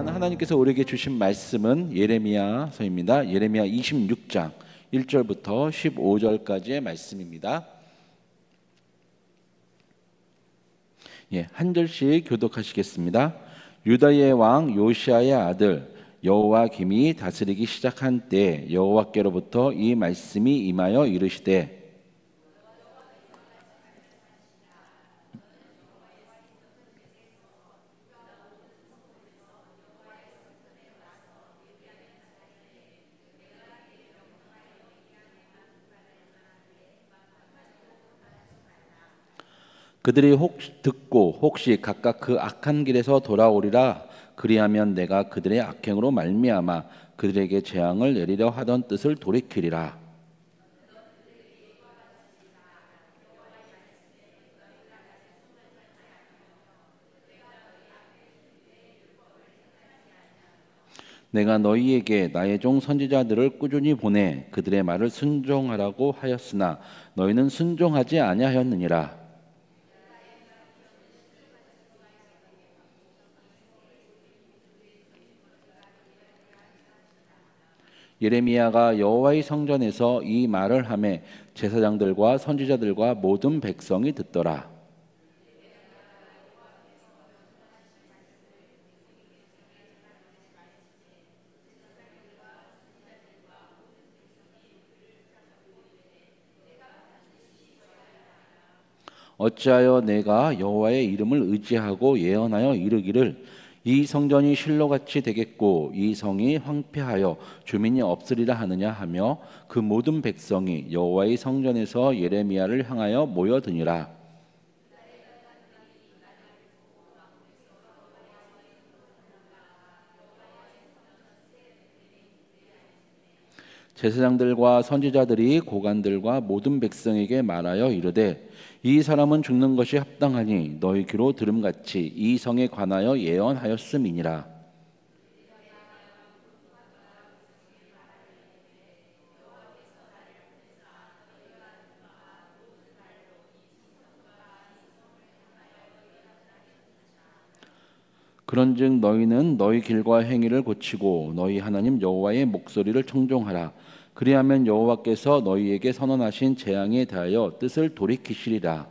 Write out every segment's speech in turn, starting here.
하나님께서 우리에게 주신 말씀은 예레미야서입니다. 예레미야 26장 1절부터 15절까지의 말씀입니다. 한 절씩 교독하시겠습니다. 유다의 왕 요시아의 아들 여호와김이 다스리기 시작한 때 여호와께로부터 이 말씀이 임하여 이르시되 그들이 듣고 혹시 각각 그 악한 길에서 돌아오리라. 그리하면 내가 그들의 악행으로 말미암아 그들에게 재앙을 내리려 하던 뜻을 돌이키리라. 내가 너희에게 나의 종 선지자들을 꾸준히 보내 그들의 말을 순종하라고 하였으나 너희는 순종하지 아니하였느니라. 예레미야가 여호와의 성전에서 이 말을 하매 제사장들과 선지자들과 모든 백성이 듣더라. 어찌하여 내가 여호와의 이름을 의지하고 예언하여 이르기를 이 성전이 실로같이 되겠고 이 성이 황폐하여 주민이 없으리라 하느냐 하며 그 모든 백성이 여호와의 성전에서 예레미야를 향하여 모여드니라. 제사장들과 선지자들이 고관들과 모든 백성에게 말하여 이르되 이 사람은 죽는 것이 합당하니 너희 귀로 들음같이 이 성에 관하여 예언하였음이니라. 그런즉 너희는 너희 길과 행위를 고치고 너희 하나님 여호와의 목소리를 청종하라. 그리하면 여호와께서 너희에게 선언하신 재앙에 대하여 뜻을 돌이키시리라.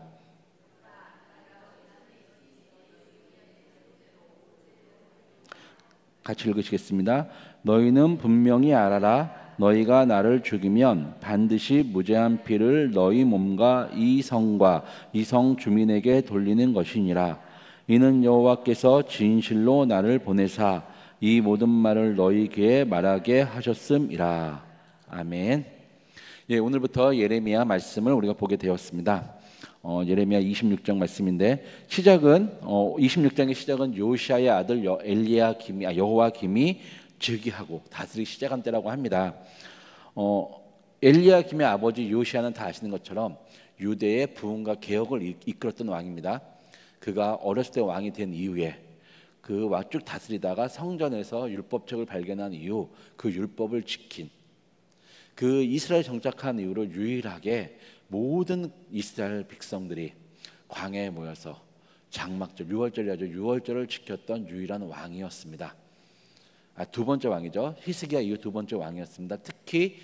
같이 읽으시겠습니다. 너희는 분명히 알아라. 너희가 나를 죽이면 반드시 무죄한 피를 너희 몸과 이 성과 이 성 주민에게 돌리는 것이니라. 이는 여호와께서 진실로 나를 보내사 이 모든 말을 너희 귀에 말하게 하셨음이라. 아멘. 오늘부터 예레미야 말씀을 우리가 보게 되었습니다. 예레미야 26장 말씀인데 시작은 26장의 시작은 요시아의 아들 여호와김이 즉위하고 다스리기 시작한 때라고 합니다. 엘리야김의 아버지 요시아는 다 아시는 것처럼 유대의 부흥과 개혁을 이끌었던 왕입니다. 그가 어렸을 때 왕이 된 이후에 그 왕 쭉 다스리다가 성전에서 율법책을 발견한 이후 그 율법을 지킨 그 이스라엘 정착한 이후로 유일하게 모든 이스라엘 백성들이 광야에 모여서 장막절, 6월절이라죠. 6월절을 지켰던 유일한 왕이었습니다. 두 번째 왕이죠. 히스기야 이후 두 번째 왕이었습니다. 특히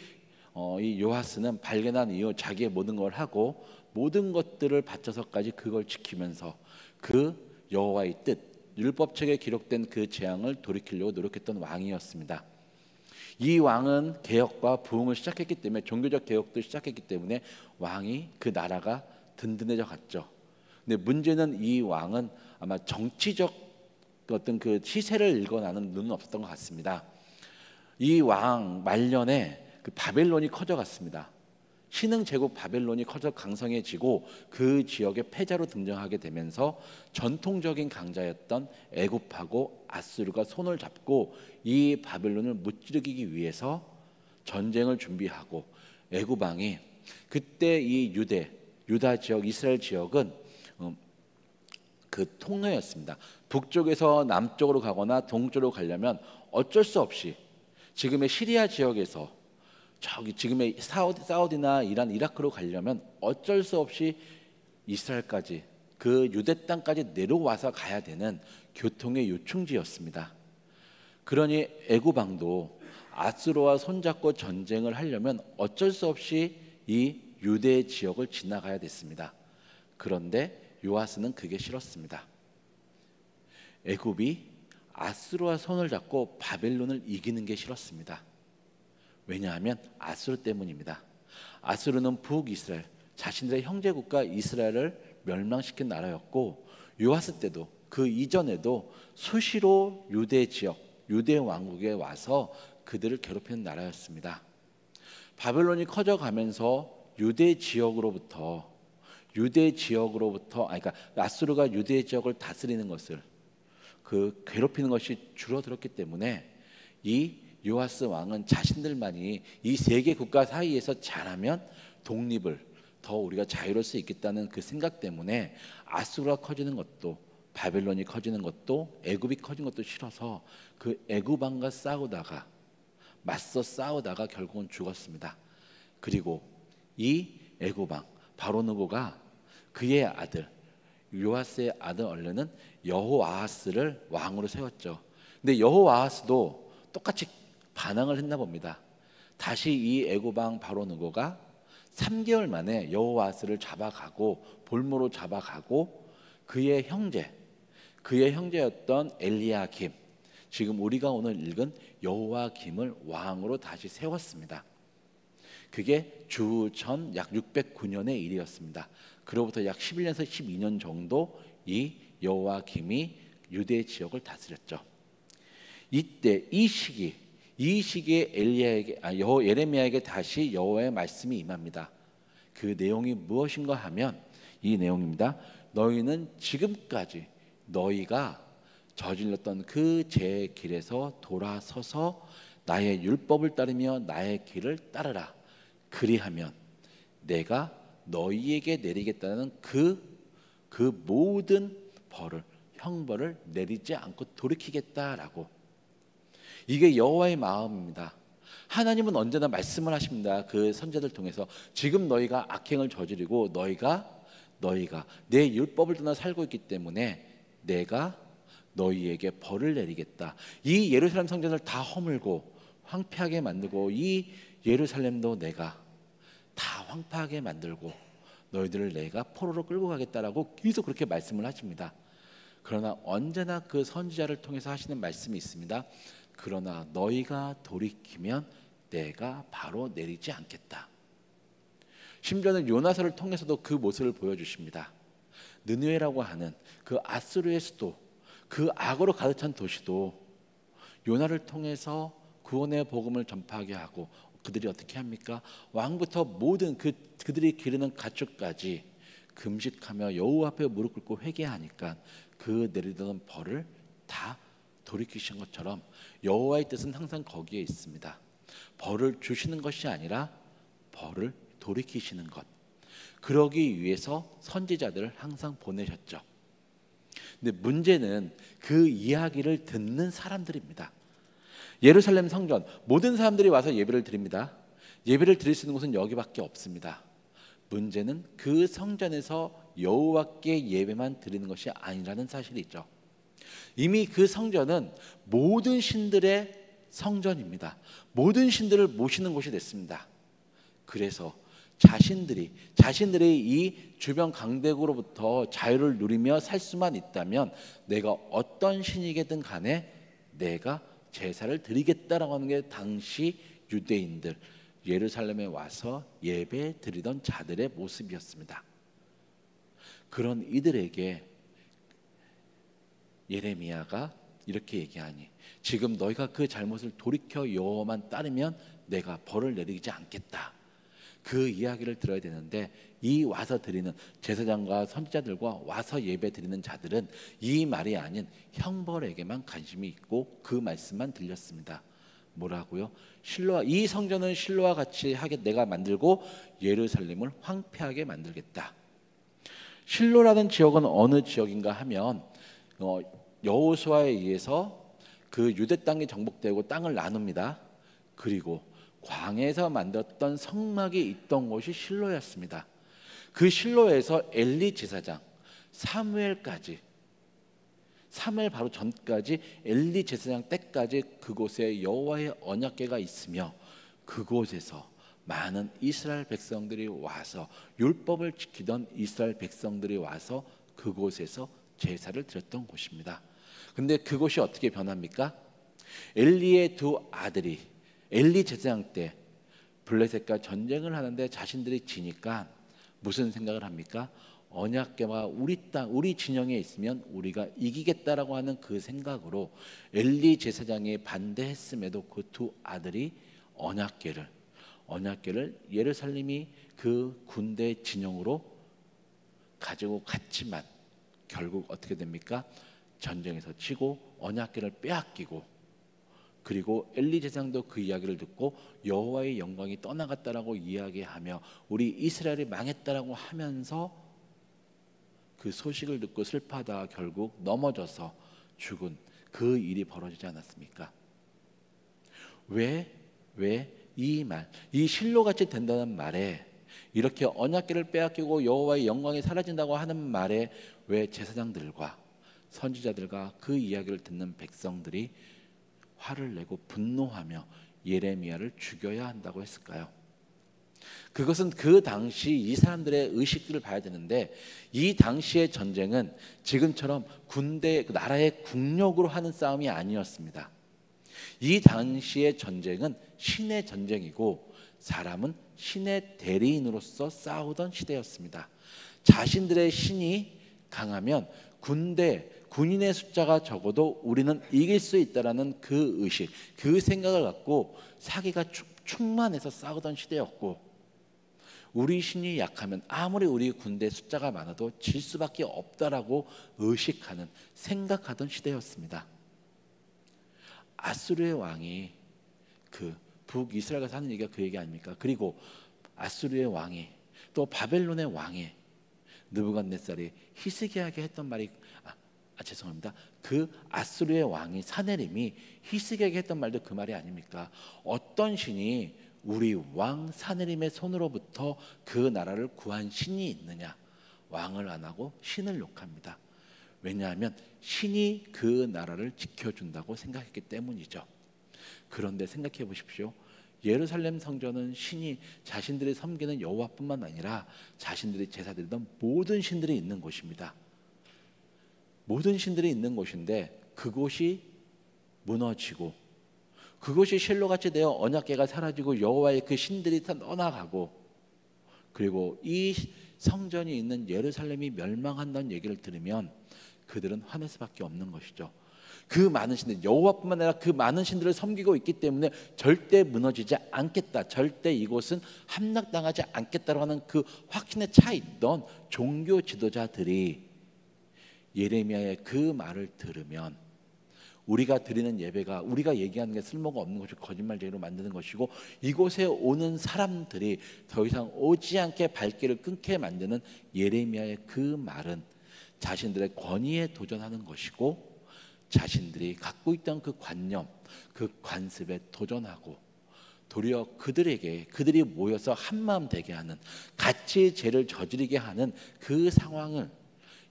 이 요아스는 발견한 이후 자기의 모든 걸 하고 모든 것들을 바쳐서까지 그걸 지키면서 그 여호와의 뜻, 율법책에 기록된 그 재앙을 돌이키려고 노력했던 왕이었습니다. 이 왕은 개혁과 부흥을 시작했기 때문에 종교적 개혁도 시작했기 때문에 왕이 그 나라가 든든해져 갔죠. 근데 문제는 이 왕은 아마 정치적 어떤 그 시세를 읽어나는 눈은 없었던 것 같습니다. 이 왕 말년에 그 바벨론이 커져갔습니다. 신흥 제국 바벨론이 커져 강성해지고 그 지역의 패자로 등장하게 되면서 전통적인 강자였던 애굽하고 아수르가 손을 잡고 이 바벨론을 무찌르기 위해서 전쟁을 준비하고 애굽 왕이 그때 이 유다 지역, 이스라엘 지역은 그 통로였습니다. 북쪽에서 남쪽으로 가거나 동쪽으로 가려면 어쩔 수 없이 지금의 시리아 지역에서 저기 지금의 사우디나 이란, 이라크로 가려면 어쩔 수 없이 이스라엘까지 그 유대 땅까지 내려와서 가야 되는 교통의 요충지였습니다. 그러니 애굽 왕도 아수르와 손잡고 전쟁을 하려면 어쩔 수 없이 이 유대 지역을 지나가야 됐습니다. 그런데 요아스는 그게 싫었습니다. 애굽이 아수르와 손을 잡고 바벨론을 이기는 게 싫었습니다. 왜냐하면 아수르 때문입니다. 아수르는 북이스라엘, 자신들의 형제국가 이스라엘을 멸망시킨 나라였고, 요아스 때도 그 이전에도 수시로 유대 지역, 유대 왕국에 와서 그들을 괴롭히는 나라였습니다. 바벨론이 커져가면서 그러니까 아수르가 유대 지역을 다스리는 것을 괴롭히는 것이 줄어들었기 때문에 이 요아스 왕은 자신들만이 이 세 개 국가 사이에서 잘하면 독립을 더 우리가 자유로울 수 있겠다는 그 생각 때문에 아수르가 커지는 것도, 바벨론이 커지는 것도, 애굽이 커진 것도 싫어서 그 애굽 왕과 맞서 싸우다가 결국은 죽었습니다. 그리고 이 애굽 왕 바로느고가 그의 아들 요아스의 아들 얼른은 여호아하스를 왕으로 세웠죠. 근데 여호아하스도 똑같이 반항을 했나 봅니다. 다시 이 애굽 왕 바로느고가 3개월 만에 여호아하스를 볼모로 잡아가고 그의 형제였던 엘리야김, 지금 우리가 오늘 읽은 여호야김을 왕으로 다시 세웠습니다. 그게 주전 약 609년의 일이었습니다. 그로부터 약 11년에서 12년 정도 이 여호야김이 유대 지역을 다스렸죠. 이 시기에 예레미야에게 다시 여호와의 말씀이 임합니다. 그 내용이 무엇인가 하면 이 내용입니다. 너희는 지금까지 너희가 저질렀던 그 제 길에서 돌아서서 나의 율법을 따르며 나의 길을 따르라. 그리하면 내가 너희에게 내리겠다는 그 모든 형벌을 내리지 않고 돌이키겠다라고. 이게 여호와의 마음입니다. 하나님은 언제나 말씀을 하십니다. 그 선지자들 통해서 지금 너희가 악행을 저지르고 너희가 내 율법을 떠나 살고 있기 때문에 내가 너희에게 벌을 내리겠다. 이 예루살렘 성전을 다 허물고 황폐하게 만들고 이 예루살렘도 내가 다 황폐하게 만들고 너희들을 내가 포로로 끌고 가겠다라고 계속 그렇게 말씀을 하십니다. 그러나 언제나 그 선지자를 통해서 하시는 말씀이 있습니다. 그러나 너희가 돌이키면 내가 바로 내리지 않겠다. 심지어는 요나서를 통해서도 그 모습을 보여주십니다. 느느웨라고 하는 그 아수르의 수도, 그 악으로 가득 찬 도시도 요나를 통해서 구원의 복음을 전파하게 하고, 그들이 어떻게 합니까? 왕부터 모든 그들이 기르는 가축까지 금식하며 여호와 앞에 무릎 꿇고 회개하니까 그 내리던 벌을 다 돌이키신 것처럼 여호와의 뜻은 항상 거기에 있습니다. 벌을 주시는 것이 아니라 벌을 돌이키시는 것. 그러기 위해서 선지자들을 항상 보내셨죠. 근데 문제는 그 이야기를 듣는 사람들입니다. 예루살렘 성전, 모든 사람들이 와서 예배를 드립니다. 예배를 드릴 수 있는 곳은 여기밖에 없습니다. 문제는 그 성전에서 여호와께 예배만 드리는 것이 아니라는 사실이죠. 이미 그 성전은 모든 신들의 성전입니다. 모든 신들을 모시는 곳이 됐습니다. 그래서 자신들이 이 주변 강대국으로부터 자유를 누리며 살 수만 있다면 내가 어떤 신이겠든 간에 내가 제사를 드리겠다라고 하는 게 당시 유대인들 예루살렘에 와서 예배 드리던 자들의 모습이었습니다. 그런 이들에게 예레미야가 이렇게 얘기하니 지금 너희가 그 잘못을 돌이켜 여호와만 따르면 내가 벌을 내리지 않겠다. 그 이야기를 들어야 되는데 이 와서 드리는 제사장과 선지자들과 와서 예배 드리는 자들은 이 말이 아닌 형벌에게만 관심이 있고 그 말씀만 들렸습니다. 뭐라고요? 이 성전은 실로와 같이 하게 내가 만들고 예루살렘을 황폐하게 만들겠다. 실로라는 지역은 어느 지역인가 하면 여호수아에 의해서 그 유대 땅이 정복되고 땅을 나눕니다. 그리고 광야에서 만들었던 성막이 있던 곳이 실로였습니다. 그 실로에서 엘리 제사장, 사무엘 바로 전까지 엘리 제사장 때까지 그곳에 여호와의 언약궤가 있으며 그곳에서 많은 이스라엘 백성들이 와서 율법을 지키던 이스라엘 백성들이 와서 그곳에서 제사를 드렸던 곳입니다. 근데 그곳이 어떻게 변합니까? 엘리의 두 아들이 엘리 제사장 때 블레셋과 전쟁을 하는데 자신들이 지니까 무슨 생각을 합니까? 언약궤가 우리 땅, 우리 진영에 있으면 우리가 이기겠다라고 하는 그 생각으로 엘리 제사장이 반대했음에도 그 두 아들이 언약궤를 예루살렘이 그 군대 진영으로 가지고 갔지만 결국 어떻게 됩니까? 전쟁에서 지고 언약궤를 빼앗기고, 그리고 엘리 제사장도 그 이야기를 듣고 여호와의 영광이 떠나갔다라고 이야기하며 우리 이스라엘이 망했다라고 하면서 그 소식을 듣고 슬퍼하다가 결국 넘어져서 죽은 그 일이 벌어지지 않았습니까? 왜 이 말, 이 실로같이 된다는 말에, 이렇게 언약궤를 빼앗기고 여호와의 영광이 사라진다고 하는 말에 왜 제사장들과 선지자들과 그 이야기를 듣는 백성들이 화를 내고 분노하며 예레미야를 죽여야 한다고 했을까요? 그것은 그 당시 이 사람들의 의식들을 봐야 되는데, 이 당시의 전쟁은 지금처럼 군대, 나라의 국력으로 하는 싸움이 아니었습니다. 이 당시의 전쟁은 신의 전쟁이고 사람은 신의 대리인으로서 싸우던 시대였습니다. 자신들의 신이 강하면 군인의 숫자가 적어도 우리는 이길 수 있다라는 그 의식, 그 생각을 갖고 사기가 충만해서 싸우던 시대였고, 우리 신이 약하면 아무리 우리 군대 숫자가 많아도 질 수밖에 없다라고 의식하는, 생각하던 시대였습니다. 아수르의 왕이, 그 북이스라엘에 사는 얘기가 그 얘기 아닙니까? 그리고 아수르의 왕이, 또 바벨론의 왕이 느부갓네살이 히스기야에게 했던 말이 죄송합니다. 그 아수르의 왕이 사네림이 히스기야에게 했던 말도 그 말이 아닙니까? 어떤 신이 우리 왕 사네림의 손으로부터 그 나라를 구한 신이 있느냐? 왕을 안 하고 신을 욕합니다. 왜냐하면 신이 그 나라를 지켜준다고 생각했기 때문이죠. 그런데 생각해 보십시오. 예루살렘 성전은 신이 자신들이 섬기는 여호와뿐만 아니라 자신들이 제사드리던 모든 신들이 있는 곳입니다. 모든 신들이 있는 곳인데 그곳이 무너지고, 그곳이 실로같이 되어 언약궤가 사라지고 여호와의 그 신들이 다 떠나가고, 그리고 이 성전이 있는 예루살렘이 멸망한다는 얘기를 들으면 그들은 화낼 수밖에 없는 것이죠. 그 많은 신들, 여호와뿐만 아니라 그 많은 신들을 섬기고 있기 때문에 절대 무너지지 않겠다, 절대 이곳은 함락당하지 않겠다고 하는 그 확신에 차 있던 종교 지도자들이 예레미야의 그 말을 들으면 우리가 드리는 예배가, 우리가 얘기하는 게 쓸모가 없는 것이 거짓말쟁이로 만드는 것이고, 이곳에 오는 사람들이 더 이상 오지 않게 발길을 끊게 만드는 예레미야의 그 말은 자신들의 권위에 도전하는 것이고, 자신들이 갖고 있던 그 관념, 그 관습에 도전하고, 도리어 그들이 모여서 한마음 되게 하는, 같이 죄를 저지르게 하는 그 상황을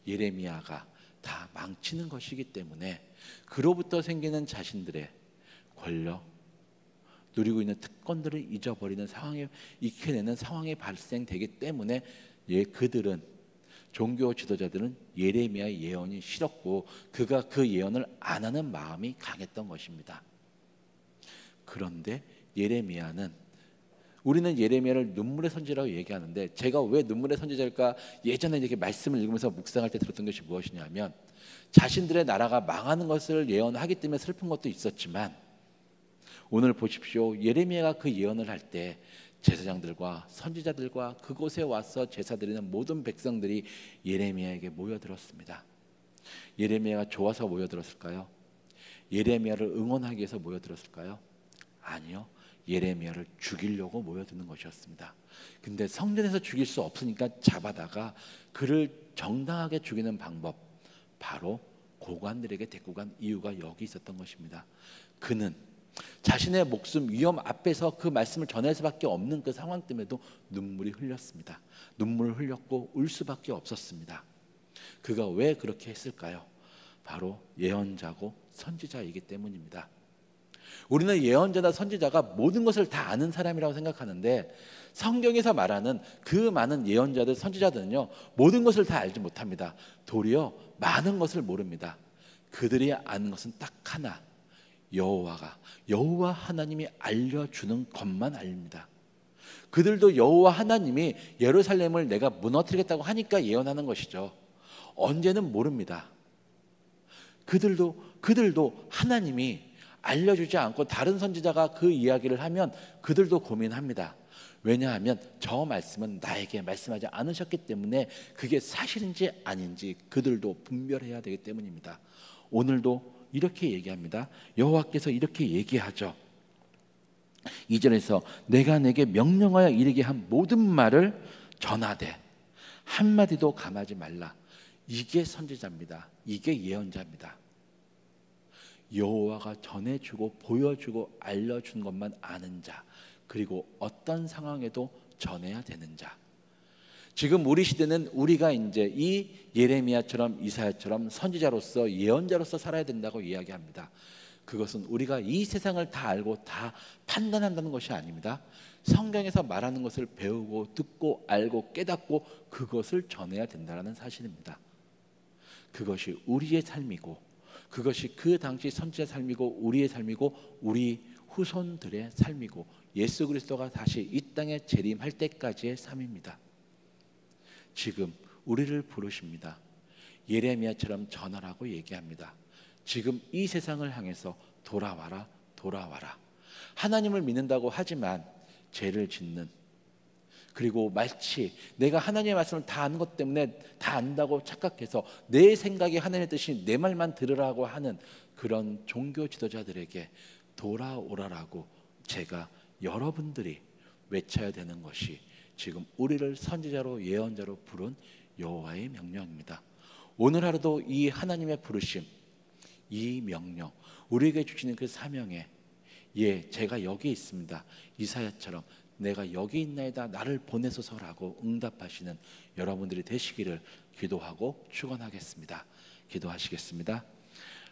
예레미야가 다 망치는 것이기 때문에, 그로부터 생기는 자신들의 권력, 누리고 있는 특권들을 잊어버리는 상황에, 익혀내는 상황이 발생되기 때문에 그들은, 종교 지도자들은 예레미야의 예언이 싫었고 그가 그 예언을 안 하는 마음이 강했던 것입니다. 그런데 예레미야는, 우리는 예레미야를 눈물의 선지라고 얘기하는데, 제가 왜 눈물의 선지자일까? 예전에 이렇게 말씀을 읽으면서 묵상할 때 들었던 것이 무엇이냐면, 자신들의 나라가 망하는 것을 예언하기 때문에 슬픈 것도 있었지만, 오늘 보십시오. 예레미야가 그 예언을 할 때 제사장들과 선지자들과 그곳에 와서 제사드리는 모든 백성들이 예레미야에게 모여들었습니다. 예레미야가 좋아서 모여들었을까요? 예레미야를 응원하기 위해서 모여들었을까요? 아니요. 예레미야를 죽이려고 모여드는 것이었습니다. 근데 성전에서 죽일 수 없으니까 잡아다가 그를 정당하게 죽이는 방법, 바로 고관들에게 데리고 간 이유가 여기 있었던 것입니다. 그는 자신의 목숨 위험 앞에서 그 말씀을 전할 수밖에 없는 그 상황 때문에도 눈물이 흘렸습니다. 눈물을 흘렸고 울 수밖에 없었습니다. 그가 왜 그렇게 했을까요? 바로 예언자고 선지자이기 때문입니다. 우리는 예언자나 선지자가 모든 것을 다 아는 사람이라고 생각하는데, 성경에서 말하는 그 많은 예언자들, 선지자들은요, 모든 것을 다 알지 못합니다. 도리어 많은 것을 모릅니다. 그들이 아는 것은 딱 하나, 여호와 하나님이 알려주는 것만 압니다. 그들도 여호와 하나님이 예루살렘을 내가 무너뜨리겠다고 하니까 예언하는 것이죠. 언제는 모릅니다. 그들도 하나님이 알려주지 않고 다른 선지자가 그 이야기를 하면 그들도 고민합니다. 왜냐하면 저 말씀은 나에게 말씀하지 않으셨기 때문에 그게 사실인지 아닌지 그들도 분별해야 되기 때문입니다. 오늘도 이렇게 얘기합니다. 여호와께서 이렇게 얘기하죠. 2절에서 내가 내게 명령하여 이르게 한 모든 말을 전하되 한마디도 감하지 말라. 이게 선지자입니다. 이게 예언자입니다. 여호와가 전해주고 보여주고 알려준 것만 아는 자, 그리고 어떤 상황에도 전해야 되는 자. 지금 우리 시대는 우리가 이제 이 예레미야처럼 이사야처럼 선지자로서 예언자로서 살아야 된다고 이야기합니다. 그것은 우리가 이 세상을 다 알고 다 판단한다는 것이 아닙니다. 성경에서 말하는 것을 배우고 듣고 알고 깨닫고 그것을 전해야 된다는 사실입니다. 그것이 우리의 삶이고, 그것이 그 당시 선지자의 삶이고, 우리의 삶이고, 우리 후손들의 삶이고, 예수 그리스도가 다시 이 땅에 재림할 때까지의 삶입니다. 지금 우리를 부르십니다. 예레미야처럼 전하라고 얘기합니다. 지금 이 세상을 향해서 돌아와라, 돌아와라. 하나님을 믿는다고 하지만 죄를 짓는, 그리고 마치 내가 하나님의 말씀을 다 아는 것 때문에 다 안다고 착각해서 내 생각이 하나님의 뜻이 내 말만 들으라고 하는 그런 종교 지도자들에게 돌아오라라고 제가 여러분들이 외쳐야 되는 것이 지금 우리를 선지자로 예언자로 부른 여호와의 명령입니다. 오늘 하루도 이 하나님의 부르심, 이 명령, 우리에게 주시는 그 사명에 제가 여기 있습니다. 이사야처럼 내가 여기 있나이다 나를 보내소서라고 응답하시는 여러분들이 되시기를 기도하고 축원하겠습니다. 기도하시겠습니다.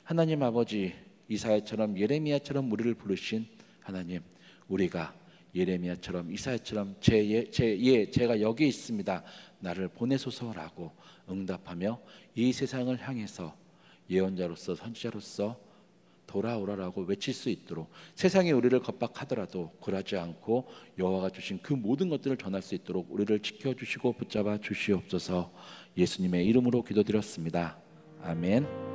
하나님 아버지, 이사야처럼 예레미야처럼 우리를 부르신 하나님, 우리가 예레미야처럼 이사야처럼 제가 여기 있습니다 나를 보내소서라고 응답하며 이 세상을 향해서 예언자로서 선지자로서 돌아오라라고 외칠 수 있도록, 세상이 우리를 겁박하더라도 굴하지 않고 여호와가 주신 그 모든 것들을 전할 수 있도록 우리를 지켜주시고 붙잡아 주시옵소서. 예수님의 이름으로 기도드렸습니다. 아멘.